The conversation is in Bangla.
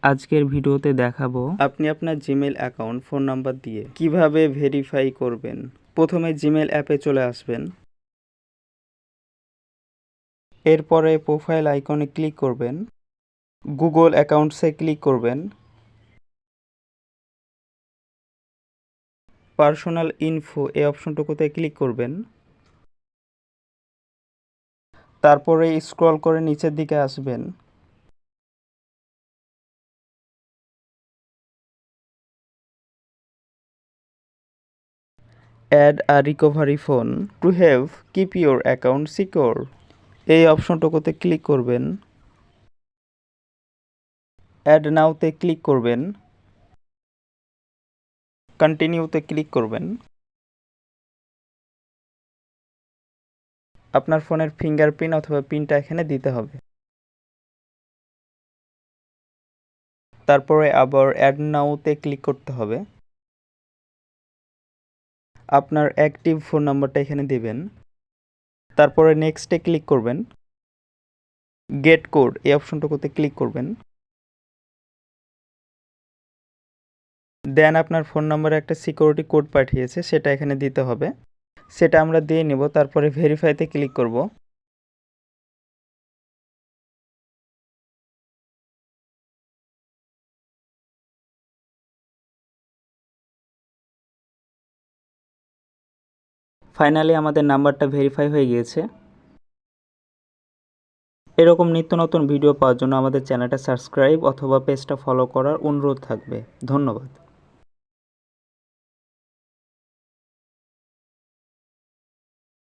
আজকের ভিডিওতে দেখাবো আপনি আপনার জিমেল অ্যাকাউন্ট ফোন নাম্বার দিয়ে কিভাবে ভেরিফাই করবেন। প্রথমে জিমেল অ্যাপে চলে আসবেন, এরপরে প্রোফাইল আইকনে ক্লিক করবেন, গুগল অ্যাকাউন্টসে ক্লিক করবেন, পার্সোনাল ইনফো এই অপশনটুকুতে ক্লিক করবেন, তারপরে স্ক্রল করে নিচের দিকে আসবেন, add a recovery phone to have keep your account secure এই অপশনটুকুতে ক্লিক করবেন, অ্যাড নাওতে ক্লিক করবেন, কন্টিনিউতে ক্লিক করবেন। আপনার ফোনের ফিঙ্গারপ্রিন্ট অথবা পিনটা এখানে দিতে হবে। তারপরে আবার অ্যাড নাওতে ক্লিক করতে হবে। আপনার অ্যাক্টিভ ফোন নাম্বারটা এখানে দিবেন, তারপরে নেক্সটে ক্লিক করবেন, গেট কোড এই অপশনটুকুতে ক্লিক করবেন, দেন আপনার ফোন নাম্বারে একটা সিকিউরিটি কোড পাঠিয়েছে সেটা এখানে দিতে হবে, সেটা আমরা দিয়ে নেব। তারপরে ভেরিফাইতে ক্লিক করব। ফাইনালি আমাদের নাম্বারটা ভেরিফাই হয়ে গিয়েছে। এরকম নিত্য নতুন ভিডিও পাওয়ার জন্য আমাদের চ্যানেলটা সাবস্ক্রাইব অথবা পেজটা ফলো করার অনুরোধ থাকবে। ধন্যবাদ।